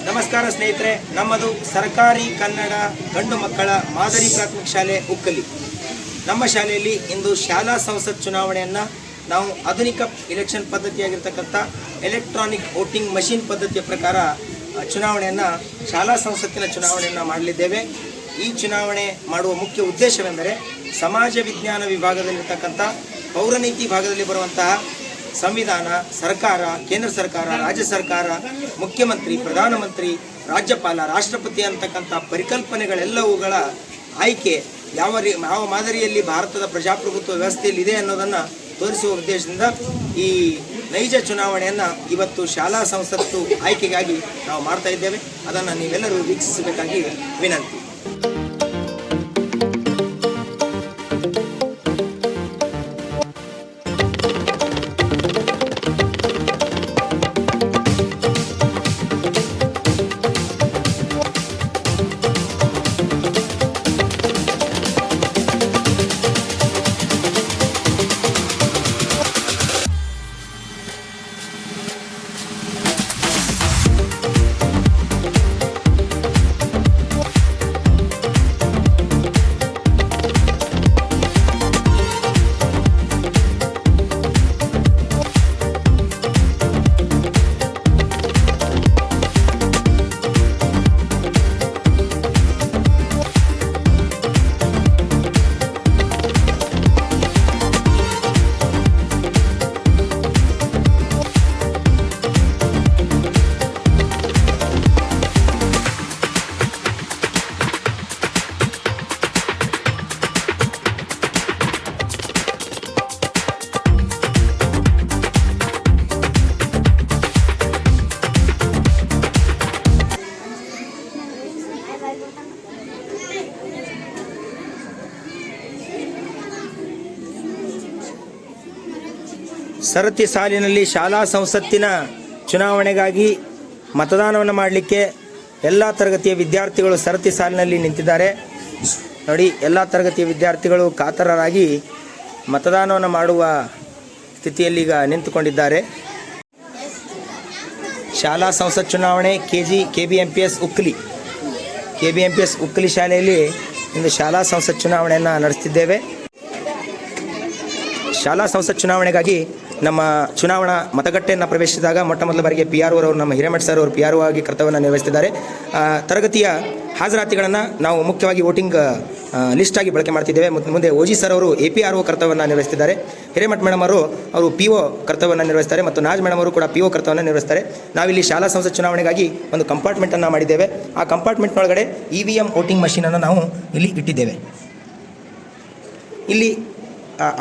ನಮಸ್ಕಾರ ಸ್ನೇಹಿತರೆ, ನಮ್ಮದು ಸರ್ಕಾರಿ ಕನ್ನಡ ಗಂಡು ಮಕ್ಕಳ ಮಾದರಿ ಪ್ರಾಥಮಿಕ ಶಾಲೆ ಉಕ್ಕಲಿ. ನಮ್ಮ ಶಾಲೆಯಲ್ಲಿ ಇಂದು ಶಾಲಾ ಸಂಸತ್ ಚುನಾವಣೆಯನ್ನು ನಾವು ಆಧುನಿಕ ಎಲೆಕ್ಷನ್ ಪದ್ಧತಿಯಾಗಿರ್ತಕ್ಕಂಥ ಎಲೆಕ್ಟ್ರಾನಿಕ್ ವೋಟಿಂಗ್ ಮಷಿನ್ ಪದ್ಧತಿಯ ಪ್ರಕಾರ ಚುನಾವಣೆಯನ್ನು ಶಾಲಾ ಸಂಸತ್ತಿನ ಚುನಾವಣೆಯನ್ನು ಮಾಡಲಿದ್ದೇವೆ. ಈ ಚುನಾವಣೆ ಮಾಡುವ ಮುಖ್ಯ ಉದ್ದೇಶವೆಂದರೆ ಸಮಾಜ ವಿಜ್ಞಾನ ವಿಭಾಗದಲ್ಲಿರ್ತಕ್ಕಂಥ ಪೌರನೀತಿ ಭಾಗದಲ್ಲಿ ಬರುವಂತಹ ಸಂವಿಧಾನ, ಸರ್ಕಾರ, ಕೇಂದ್ರ ಸರ್ಕಾರ, ರಾಜ್ಯ ಸರ್ಕಾರ, ಮುಖ್ಯಮಂತ್ರಿ, ಪ್ರಧಾನಮಂತ್ರಿ, ರಾಜ್ಯಪಾಲ, ರಾಷ್ಟ್ರಪತಿ ಅಂತಕ್ಕಂಥ ಪರಿಕಲ್ಪನೆಗಳೆಲ್ಲವುಗಳ ಆಯ್ಕೆ ಯಾವ ಮಾದರಿಯಲ್ಲಿ ಭಾರತದ ಪ್ರಜಾಪ್ರಭುತ್ವ ವ್ಯವಸ್ಥೆಯಲ್ಲಿ ಇದೆ ಅನ್ನೋದನ್ನು ತೋರಿಸುವ ಉದ್ದೇಶದಿಂದ ಈ ನೈಜ ಚುನಾವಣೆಯನ್ನು ಇವತ್ತು ಶಾಲಾ ಸಂಸತ್ತು ಆಯ್ಕೆಗಾಗಿ ನಾವು ಮಾಡ್ತಾ ಇದ್ದೇವೆ. ಅದನ್ನು ನೀವೆಲ್ಲರೂ ವೀಕ್ಷಿಸಬೇಕಾಗಿ ವಿನಂತಿ. ಸರತಿ ಸಾಲಿನಲ್ಲಿ ಶಾಲಾ ಸಂಸತ್ತಿನ ಚುನಾವಣೆಗಾಗಿ ಮತದಾನವನ್ನು ಮಾಡಲಿಕ್ಕೆ ಎಲ್ಲ ತರಗತಿಯ ವಿದ್ಯಾರ್ಥಿಗಳು ಸರತಿ ಸಾಲಿನಲ್ಲಿ ನಿಂತಿದ್ದಾರೆ. ನೋಡಿ, ಎಲ್ಲ ತರಗತಿಯ ವಿದ್ಯಾರ್ಥಿಗಳು ಕಾತರರಾಗಿ ಮತದಾನವನ್ನು ಮಾಡುವ ಸ್ಥಿತಿಯಲ್ಲಿ ಈಗ ನಿಂತುಕೊಂಡಿದ್ದಾರೆ. ಶಾಲಾ ಸಂಸತ್ ಚುನಾವಣೆ KBMPS ಉಕ್ಕಲಿ ಶಾಲೆಯಲ್ಲಿ ಇಂದು ಶಾಲಾ ಸಂಸತ್ ಚುನಾವಣೆಯನ್ನು ನಡೆಸ್ತಿದ್ದೇವೆ. ಶಾಲಾ ಸಂಸತ್ ಚುನಾವಣೆಗಾಗಿ ನಮ್ಮ ಚುನಾವಣಾ ಮತಗಟ್ಟೆಯನ್ನು ಪ್ರವೇಶಿಸಿದಾಗ ಮೊಟ್ಟ ಮೊದಲ ಬಾರಿಗೆ PRO ಅವರು, ನಮ್ಮ ಹಿರೇಮಠ್ ಸರ್ ಅವರು PRO ಆಗಿ ಕರ್ತವ್ಯವನ್ನು ನಿರ್ವಹಿಸ್ತಿದ್ದಾರೆ. ತರಗತಿಯ ಹಾಜರಾತಿಗಳನ್ನು ನಾವು ಮುಖ್ಯವಾಗಿ ವೋಟಿಂಗ್ ಲಿಸ್ಟ್ ಆಗಿ ಬಳಕೆ ಮಾಡ್ತಿದ್ದೇವೆ. ಮುಂದೆ OG ಸರ್ ಅವರು APRO ಕರ್ತವ್ಯವನ್ನು ನಿರ್ವಹಿಸ್ತಿದ್ದಾರೆ. ಹಿರೇಮಠ್ ಮೇಡಮ್ ಅವರು PO ಕರ್ತವ್ಯವನ್ನು ನಿರ್ವಹಿಸ್ತಾರೆ ಮತ್ತು ನಾಜ್ ಮೇಡಮ್ ಅವರು ಕೂಡ PO ಕರ್ತವ್ಯವನ್ನು ನಿರ್ವಹಿಸ್ತಾರೆ. ನಾವಿಲ್ಲಿ ಶಾಲಾ ಸಂಸತ್ ಚುನಾವಣೆಗಾಗಿ ಒಂದು ಕಂಪಾರ್ಟ್ಮೆಂಟನ್ನು ಮಾಡಿದ್ದೇವೆ. ಆ ಕಂಪಾರ್ಟ್ಮೆಂಟ್ನೊಳಗಡೆ EVM ವೋಟಿಂಗ್ ಮಷೀನನ್ನು ನಾವು ಇಲ್ಲಿ ಇಟ್ಟಿದ್ದೇವೆ. ಇಲ್ಲಿ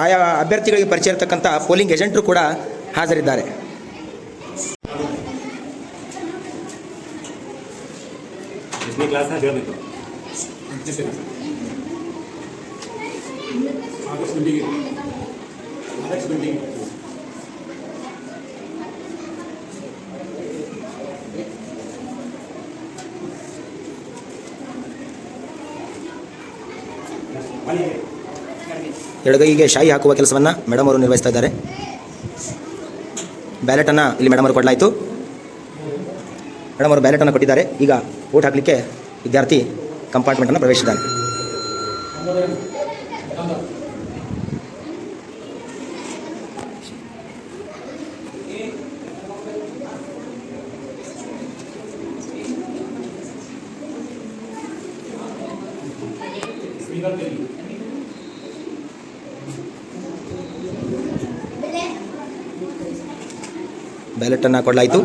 ಆಯಾ ಅಭ್ಯರ್ಥಿಗಳಿಗೆ ಪರಿಚಯ ಇರತಕ್ಕಂಥ ಪೋಲಿಂಗ್ ಏಜೆಂಟರು ಕೂಡ ಹಾಜರಿದ್ದಾರೆ. ಎಡಗೈಗೆ ಶಾಯಿ ಹಾಕುವ ಕೆಲಸವನ್ನು ಮೇಡಮ್ ಅವರು ನಿರ್ವಹಿಸ್ತಾ ಇದ್ದಾರೆ. ಬ್ಯಾಲೆಟನ್ನು ಇಲ್ಲಿ ಮೇಡಮ್ ಅವರು ಕೊಡಲಾಯಿತು. ಮೇಡಮ್ ಅವರು ಬ್ಯಾಲೆಟನ್ನು ಕೊಟ್ಟಿದ್ದಾರೆ. ಈಗ ವೋಟ್ ಹಾಕಲಿಕ್ಕೆ ವಿದ್ಯಾರ್ಥಿ ಕಂಪಾರ್ಟ್ಮೆಂಟನ್ನು ಪ್ರವೇಶಿಸಿದ್ದಾನೆ. ಬ್ಯಾಲೆಟನ್ನು ಕೊಡಲಾಯಿತು.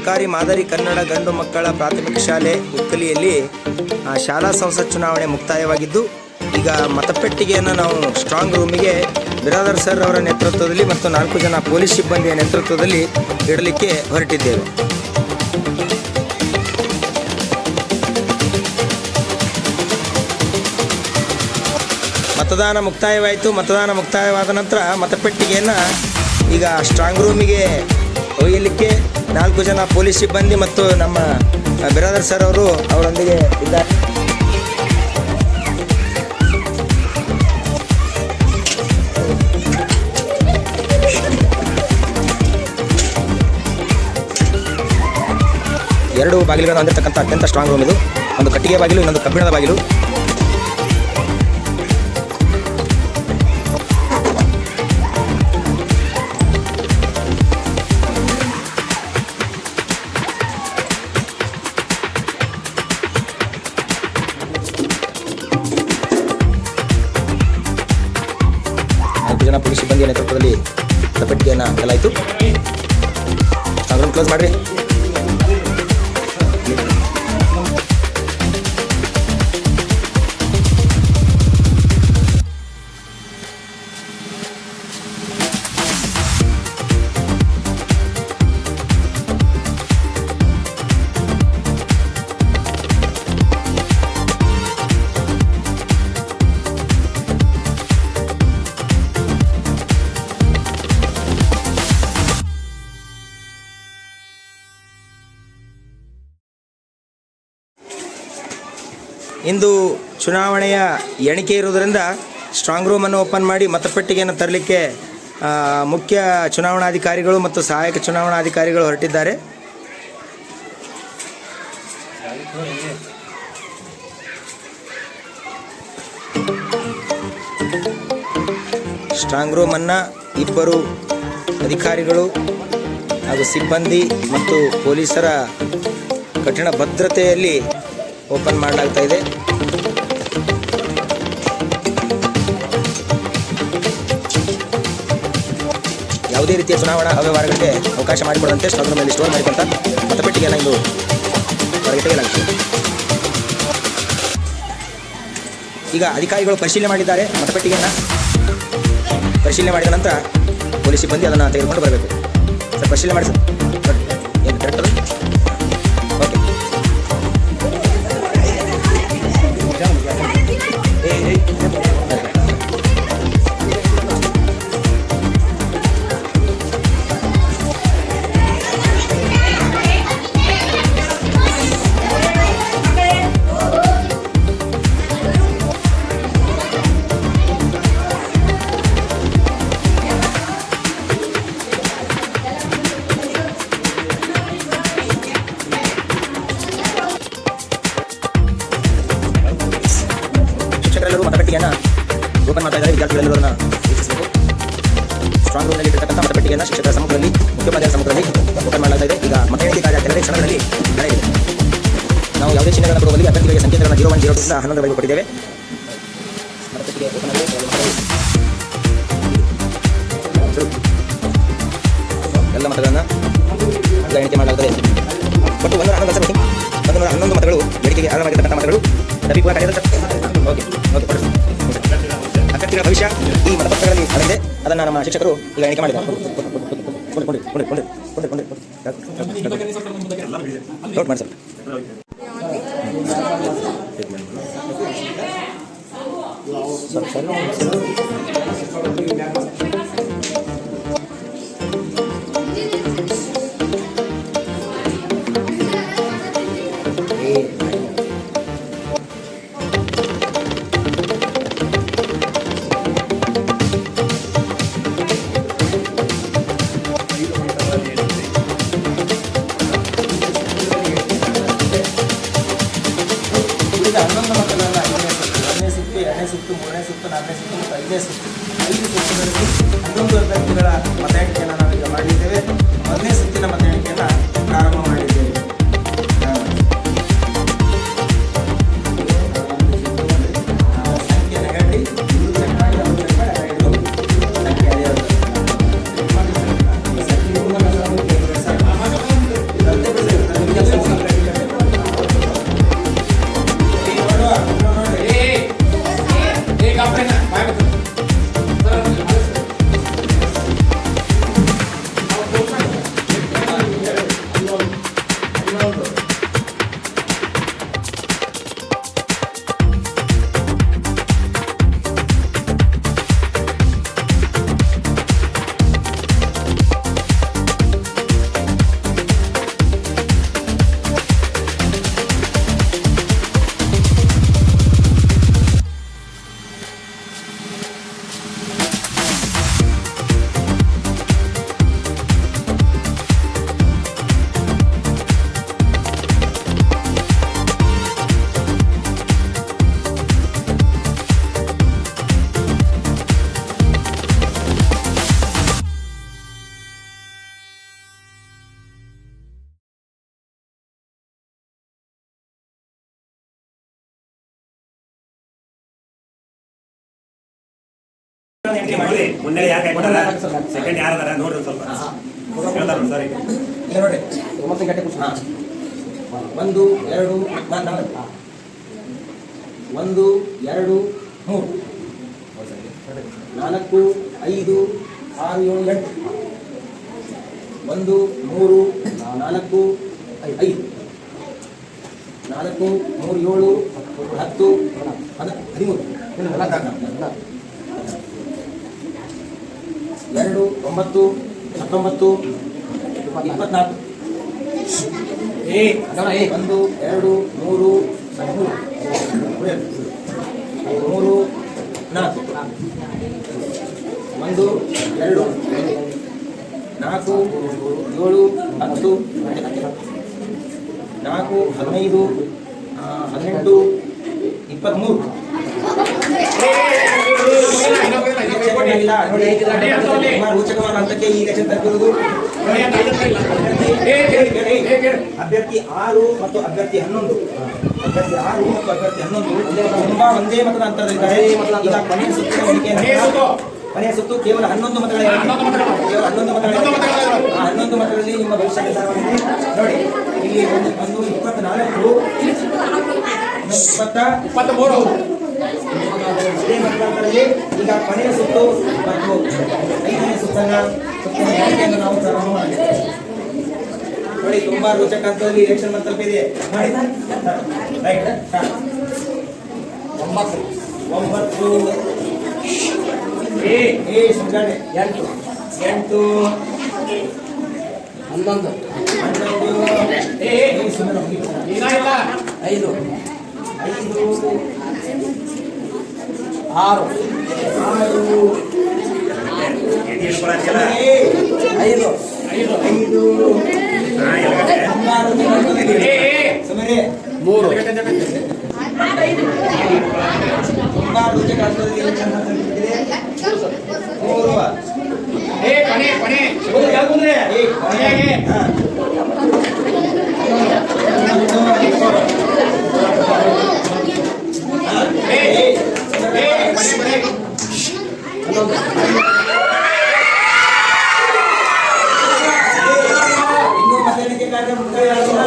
ಸರ್ಕಾರಿ ಮಾದರಿ ಕನ್ನಡ ಗಂಡು ಮಕ್ಕಳ ಪ್ರಾಥಮಿಕ ಶಾಲೆ ಉಕ್ಕಲಿಯಲ್ಲಿ ಶಾಲಾ ಸಂಸತ್ ಚುನಾವಣೆ ಮುಕ್ತಾಯವಾಗಿದ್ದು, ಈಗ ಮತಪೆಟ್ಟಿಗೆಯನ್ನು ನಾವು ಸ್ಟ್ರಾಂಗ್ ರೂಮಿಗೆ ಬಿರಾದರ್ ಸರ್ ಅವರ ನೇತೃತ್ವದಲ್ಲಿ ಮತ್ತು 4 ಜನ ಪೊಲೀಸ್ ಸಿಬ್ಬಂದಿಯ ನೇತೃತ್ವದಲ್ಲಿ ಇಡಲಿಕ್ಕೆ ಹೊರಟಿದ್ದೇವೆ. ಮತದಾನ ಮುಕ್ತಾಯವಾಯಿತು. ಮತದಾನ ಮುಕ್ತಾಯವಾದ ನಂತರ ಮತಪೆಟ್ಟಿಗೆಯನ್ನು ಈಗ ಸ್ಟ್ರಾಂಗ್ ರೂಮಿಗೆ ಒಯ್ಯಲಿಕ್ಕೆ 4 ಜನ ಪೊಲೀಸ್ ಸಿಬ್ಬಂದಿ ಮತ್ತು ನಮ್ಮ ಬಿರಾದರ್ ಸರ್ ಅವರು ಅವರೊಂದಿಗೆ ಇದ್ದಾರೆ. ಎರಡು ಬಾಗಿಲುಗಳನ್ನು ಹೊಂದಿರತಕ್ಕಂಥ ಅತ್ಯಂತ ಸ್ಟ್ರಾಂಗ್ ರೂಮ್ ಇದು. ಒಂದು ಕಟ್ಟಿಗೆ ಬಾಗಿಲು, ಇನ್ನೊಂದು ಕಬ್ಬಿಣದ ಬಾಗಿಲು. ಜನ ಪೊಲೀಸ್ ಸಿಬ್ಬಂದಿಯ ನೇತೃತ್ವದಲ್ಲಿ ಮತಪೆಟ್ಟಿಗೆಯನ್ನು ಹಾಕಲಾಯಿತು. ಸ್ಟ್ರಾಂಗ್ ರೂಮ್ ಕ್ಲೋಸ್ ಮಾಡಿರಿ. ಇಂದು ಚುನಾವಣೆಯ ಎಣಿಕೆ ಇರುವುದರಿಂದ ಸ್ಟ್ರಾಂಗ್ ರೂಮನ್ನು ಓಪನ್ ಮಾಡಿ ಮತಪೆಟ್ಟಿಗೆಯನ್ನು ತರಲಿಕ್ಕೆ ಮುಖ್ಯ ಚುನಾವಣಾಧಿಕಾರಿಗಳು ಮತ್ತು ಸಹಾಯಕ ಚುನಾವಣಾಧಿಕಾರಿಗಳು ಹೊರಟಿದ್ದಾರೆ. ಸ್ಟ್ರಾಂಗ್ ರೂಮನ್ನು 2 ಅಧಿಕಾರಿಗಳು ಹಾಗೂ ಸಿಬ್ಬಂದಿ ಮತ್ತು ಪೊಲೀಸರ ಕಠಿಣ ಭದ್ರತೆಯಲ್ಲಿ ಓಪನ್ ಮಾಡಲಾಗ್ತಾ ಇದೆ. ಯಾವುದೇ ರೀತಿಯ ಚುನಾವಣಾ ಅವ್ಯವಹಾರಗಳಿಗೆ ಅವಕಾಶ ಮಾಡಿಕೊಡದಂತೆ ಸ್ಟ್ರಾಂಗ್ ರೂಮಲ್ಲಿ ಸ್ಟೋರ್ ಮಾಡಿಕೊಂಡ ಮತಪೆಟ್ಟಿಗೆಯನ್ನು ಇಂದು ಹೊರಗೆ ತೆಗೆಯಲಾಗುತ್ತದೆ. ಈಗ ಅಧಿಕಾರಿಗಳು ಪರಿಶೀಲನೆ ಮಾಡಿದ್ದಾರೆ. ಮತಪೆಟ್ಟಿಗೆಯನ್ನು ಪರಿಶೀಲನೆ ಮಾಡಿದ ನಂತರ ಪೊಲೀಸ್ ಸಿಬ್ಬಂದಿ ಅದನ್ನು ತೆಗೆದುಕೊಂಡು ಬರಬೇಕು. ಸರ್, ಪರಿಶೀಲನೆ ಮಾಡಿ ಸರ್. ಏನು ಕರೆಕ್ಟ್ ಅದು? ಓಕೆ. ಶಿಕ್ಷಕರೆಲ್ಲರೂ ಮತಪೆಟ್ಟಿಗೆಯನ್ನು ಓಪನ್ ಮಾಡ್ತಾ ಇದ್ದಾರೆ. ವಿದ್ಯಾರ್ಥಿಗಳೆಲ್ಲರೂ ಅದನ್ನು ವೀಕ್ಷಿಸಬೇಕು. ಸ್ಟ್ರಾಂಗ್ ರೂಮ್ನಲ್ಲಿ ಇರತಕ್ಕಂಥ ಮತಪೆಟ್ಟಿಗೆಯನ್ನು ಶಿಕ್ಷಕರ ಸಮ್ಮುಖದಲ್ಲಿ, ಮುಖ್ಯೋಪಾಧ್ಯಾಯರ ಸಮ್ಮುಖದಲ್ಲಿ ಓಪನ್ ಮಾಡಲಾಗ್ತಾ ಇದೆ. ಈಗ ಮತ ಎಣಿಕೆ ಕಾರ್ಯ ಕೆಲವೇ ಕ್ಷಣಗಳಲ್ಲಿ ನಡೆಯಲಿದೆ. ನಾವು ಯಾವುದೇ ಚಿಹ್ನೆಗಳನ್ನು ಕೊಡುವಲ್ಲಿ ಅಭ್ಯರ್ಥಿಗಳಿಗೆ ಸಂಕೇತಗಳನ್ನು 01, 02 ಇಂದ 11 ಕೊಟ್ಟಿದ್ದೇವೆ. ಮತಪೆಟ್ಟಿಗೆ ಓಪನ್ ಆಗಿದೆ. ಎಲ್ಲ ಮತಗಳನ್ನು ಎಣಿಕೆ ಮಾಡಲಾಗುತ್ತದೆ. ಒಟ್ಟು 111 ಮತಗಳು ಎಣಿಕೆಗೆ ಆರಂಭವಾಗಿರ್ತಕ್ಕಂಥ ಮತಗಳು ದೀಪುವ ಕಾರ್ಯದ ಓಕೆ ಅಭ್ಯರ್ಥಿಗಳ ಭವಿಷ್ಯ ಈ ಮತಪತ್ರಗಳಲ್ಲಿ ಅಡಗಿದೆ. ಅದನ್ನು ನಮ್ಮ ಶಿಕ್ಷಕರು ಈಗ ಎಣಿಕೆ ಮಾಡಿದ್ದಾರೆ. ನೋಟ್ ಮಾಡಿ ಸರ್. ಈಗ 11 ಮತಗಳನ್ನು 1ನೇ ಸುತ್ತು, 2ನೇ ಸುತ್ತು, 3ನೇ ಸುತ್ತು, 4ನೇ ಸುತ್ತು ಮತ್ತು 5ನೇ ಸುತ್ತು 5 ಸುತ್ತುಗಳಲ್ಲಿ 11 ಅಭ್ಯರ್ಥಿಗಳ ಮತ ಎಣಿಕೆಯನ್ನು ನಾವೀಗ ಮಾಡಿದ್ದೇವೆ. 1ನೇ ಸುತ್ತಿನ ಮತ ಎಣಿಕೆಯನ್ನು ಪ್ರಾರಂಭ ಮಾಡಿದ್ದೇವೆ. ಸಂಖ್ಯೆ ನೆಗಡಿ ಇದು ಚೆಕ್ ಮಾಡಿ ಅದು ಚೆಕ್ ಮಾಡಿ ಸಂಖ್ಯೆ ಅದೇ ಎಣಿಕೆ ಮಾಡಿ. ಮುಂದೆ ಯಾಕೆ ಸೆಕೆಂಡ್ ಯಾರದಾರ ನೋಡ್ರಿ ಸ್ವಲ್ಪ ಹೇಳ್ತಾರೆ ಸರ್. ಈಗ ನೋಡ್ರಿ 1 2 1 2 3 4 5 6 7 8 1 3 4 5 4 3 7 10 13 2 9 19 24 1 2 3 3 4 1 2 4 7 10 4 15 18 23 ರೋಚಕವಾದ ಹಂತಕ್ಕೆ ಈ ಎಲೆಕ್ಷನ್ ತಲುಪಿರುವುದು. ಅಭ್ಯರ್ಥಿ 6 ಮತ್ತು ಅಭ್ಯರ್ಥಿ 11 ತುಂಬಾ ಒಂದೇ ಮತದ ಅಂತರದಲ್ಲಿದ್ದಾರೆ. ಈಗ ಕೊನೆಯ ಸುತ್ತಿನ ಕೊನೆಯ ಸುತ್ತು ಕೇವಲ 11 ಮತಗಳ 11 ಮತಗಳಲ್ಲಿ ನಿಮ್ಮ ಭವಿಷ್ಯ ನಿರ್ಧಾರವಾಗಿದೆ. ನೋಡಿ ಇಲ್ಲಿ ಒಂದು 24 23 ಇದೇ ಮತದಾರರಲ್ಲಿ ಈಗ ಕೊನೆಯ ಸುತ್ತು ಮತ್ತು 5ನೇ ಸುತ್ತಿನ ಎಣಿಕೆಯನ್ನು ನಾವು ಪ್ರಾರಂಭ ಮಾಡಿದ್ದೇವೆ. ನೋಡಿ ತುಂಬಾ ರೋಚಕ ಹಂತದಲ್ಲಿ ಎಲೆಕ್ಷನ್ ತಲುಪಿದೆ. ನೋಡಿ ರೈಟ್ 9 ಸುಂದರ 8 11 5 6 ಇನ್ನೂ ಮತದಾನಕ್ಕೆ ಕಾರ್ಯ ಮುಕ್ತಾಯವಾಗಿಲ್ಲ.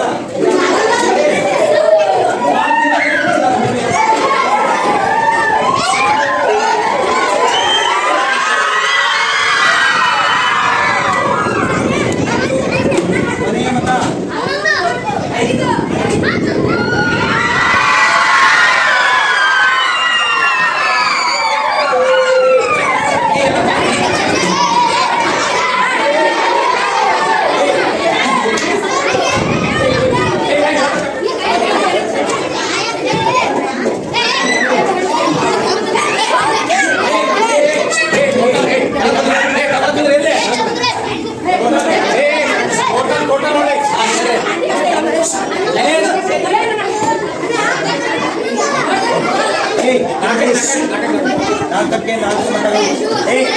ನಾಲ್ಕಕ್ಕೆ 4 ಮತಗಳು.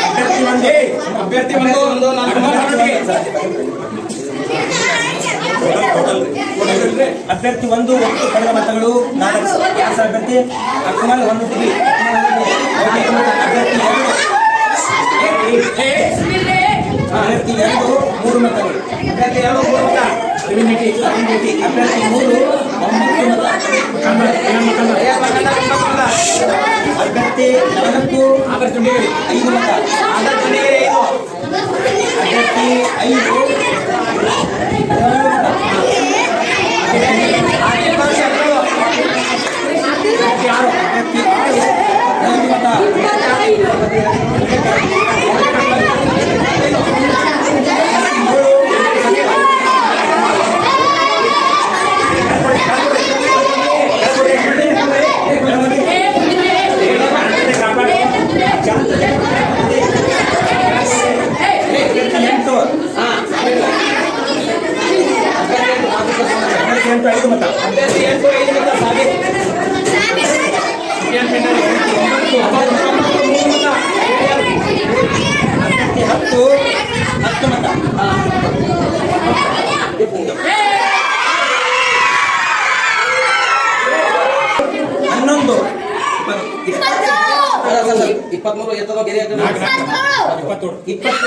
ಅಭ್ಯರ್ಥಿ ಒಂದು ಅಭ್ಯರ್ಥಿ 1 ಒಟ್ಟು ಪಡೆದ ಮತಗಳು 4. ಯಾಸ ಅಭ್ಯರ್ಥಿ ಅಕ್ಮಲ್ 1 ಟಿವಿ. ಅಭ್ಯರ್ಥಿ 2 3 ಮತಗಳು. ಅಭ್ಯರ್ಥಿ 2 3 ಮತ. ಅಭ್ಯರ್ಥಿ 3 9 ಮತ. ಅಭ್ಯರ್ಥಿ 4 5 ಮತ. ಅಭ್ಯರ್ಥಿ 5 5 ಮತ. ಅಭ್ಯರ್ಥಿ 5 ಮತ. ಅಭ್ಯರ್ಥಿ 10 ಮತ. 11 20 23 ಎತ್ತದ ಗೆರೆ ಹಾಕೋಣ. 27 27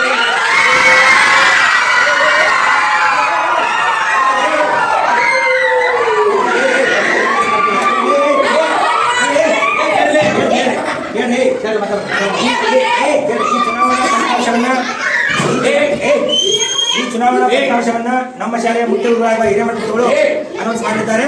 ಈ ಚುನಾವಣಾ ಫಲಿತಾಂಶವನ್ನ ನಮ್ಮ ಶಾಲೆಯ ಮುಖ್ಯ ವಿಭಾಗ ಹಿರೇಮಠಗಳು ಅನೌನ್ಸ್ ಮಾಡಿದ್ದಾರೆ.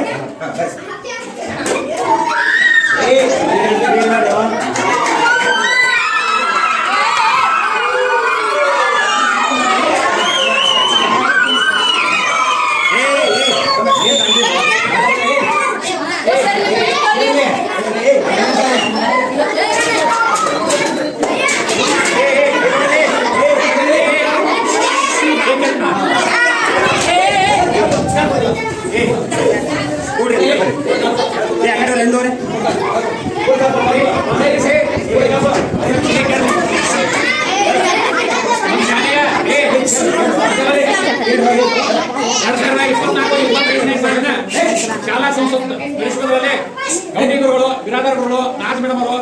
ಶಾಲಾ ಸಂಸತ್ ನಡೆಸುವುದರಲ್ಲಿ ಗೌಡಿಗರುಗಳು, ಬಿರಾದರ್ಗಳು, ನಾಜ್ ಮೇಡಮ್ ಅವರು,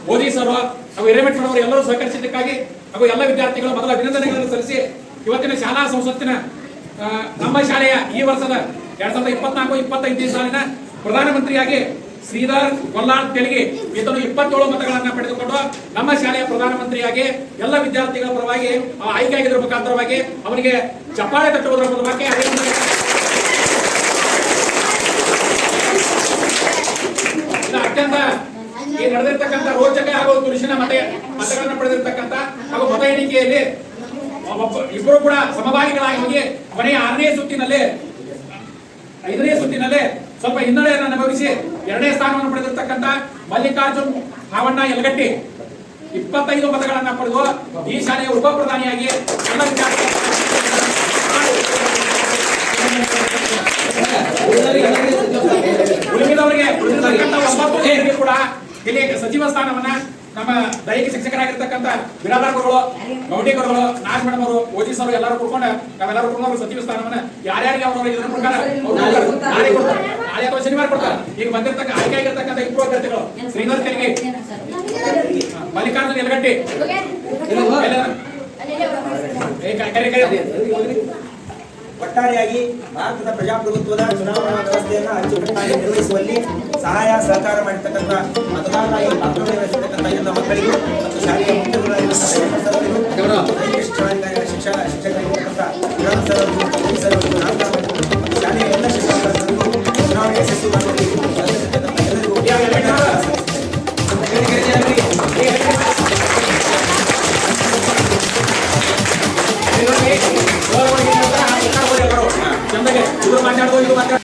ಮೋದಿ ಸರ್ ಹಾಗೂ ಹಿರೇಮಠ ಮೇಡಮ್ ಅವರು ಎಲ್ಲರೂ ಸಹಕರಿಸಿದ್ದಕ್ಕಾಗಿ ಹಾಗೂ ಎಲ್ಲ ವಿದ್ಯಾರ್ಥಿಗಳು ಮೊದಲ ಅಭಿನಂದನೆಗಳನ್ನು ಸಲ್ಲಿಸಿ ಇವತ್ತಿನ ಶಾಲಾ ಸಂಸತ್ತಿನ ನಮ್ಮ ಶಾಲೆಯ ಈ ವರ್ಷದ 2024-25 ಸಾಲಿನ ಪ್ರಧಾನಮಂತ್ರಿಯಾಗಿ ಶ್ರೀಧರ್ ಗೊಲ್ಲಾಳ್ ತೆಲಗಿ ಈತನು 27 ಮತಗಳನ್ನು ಪಡೆದುಕೊಂಡು ನಮ್ಮ ಶಾಲೆಯ ಪ್ರಧಾನಮಂತ್ರಿಯಾಗಿ ಎಲ್ಲ ವಿದ್ಯಾರ್ಥಿಗಳ ಪರವಾಗಿ ಆಯ್ಕೆಯಾಗಿದ್ದರ ಮುಖಾಂತರವಾಗಿ ಅವರಿಗೆ ಚಪ್ಪಾಳೆ ತಟ್ಟುವುದರ ಮೂಲಕ ಅತ್ಯಂತ ಈ ನಡೆದಿರ್ತಕ್ಕಂಥ ರೋಚಕ ಹಾಗೂ ತುರುಷಿನ ಮತಗಳನ್ನು ಪಡೆದಿರ್ತಕ್ಕಂಥ ಹಾಗೂ ಮತ ಎಣಿಕೆಯಲ್ಲಿ ಇಬ್ಬರು ಕೂಡ ಸಮಭಾಗಿಗಳಾಗಿ ಹೋಗಿ ಕೊನೆಯ 5ನೇ ಸುತ್ತಿನಲ್ಲೇ ಸ್ವಲ್ಪ ಹಿನ್ನಡೆಯನ್ನು ಅನುಭವಿಸಿ 2ನೇ ಸ್ಥಾನವನ್ನು ಪಡೆದಿರ್ತಕ್ಕಂಥ ಮಲ್ಲಿಕಾರ್ಜುನ್ ಹಾವಣ್ಣ ಯಲಗಟ್ಟಿ 25 ಮತಗಳನ್ನು ಪಡೆದು ಈ ಶಾಲೆಯ ಉಪ ಪ್ರಧಾನಿಯಾಗಿ ಎಲ್ಲ ಉಳಿದವರಿಗೆ ಕೂಡ ಇಲ್ಲಿ ಸಚಿವ ಸ್ಥಾನವನ್ನ ನಮ್ಮ ದೈಹಿಕ ಶಿಕ್ಷಕರಾಗಿರ್ತಕ್ಕಂಥ ಬಿರಾದರ್ಗಳು, ಗೌಡಿಗರುಗಳು, ನಾಜ್ ಮೇಡಮ್ ಅವರು, ಓಜಿ ಸರ್ ಎಲ್ಲರೂ ಕೂತ್ಕೊಂಡು ನಾವೆಲ್ಲರೂ ಕೂಡ ಸಚಿವ ಸ್ಥಾನವನ್ನ ಯಾರ್ಯಾರಿಗೆ ಅವರು ಇದರ ಪ್ರಕಾರ ನಾಳೆ ಕೊಡ್ತಾರೆ, ನಾಳೆ ಅಥವಾ ಶನಿವಾರ ಕೊಡ್ತಾರೆ. ಈಗ ಬಂದಿರ್ತಕ್ಕ ಆಯ್ಕೆ ಆಗಿರ್ತಕ್ಕಂಥ 2 ಅಭ್ಯರ್ಥಿಗಳು ಶ್ರೀಧರ್ ತೆಲಗಿ, ಮಲ್ಲಿಕಾರ್ಜುನ್ ಯಲಗಟ್ಟಿ ಒಟ್ಟಾರೆಯಾಗಿ ಭಾರತದ ಪ್ರಜಾಪ್ರಭುತ್ವದ ಚುನಾವಣಾ ವ್ಯವಸ್ಥೆಯನ್ನು ಅಚ್ಚುಕಟ್ಟಾಗಿ ನಿರ್ವಹಿಸುವಲ್ಲಿ ಸಹಾಯ ಸಹಕಾರ ಮಾಡಿರ್ತಕ್ಕಂಥ ಮತದಾರರಾಗಿ ಪಾತ್ರವಹಿಸಿರ್ತಕ್ಕಂಥ ಎಲ್ಲ ಮಕ್ಕಳಿಗೂ ಮತ್ತು ಶಾಲೆಯ ಮುಖ್ಯಸ್ಥರಾಗಿರ್ತಕ್ಕಂಥ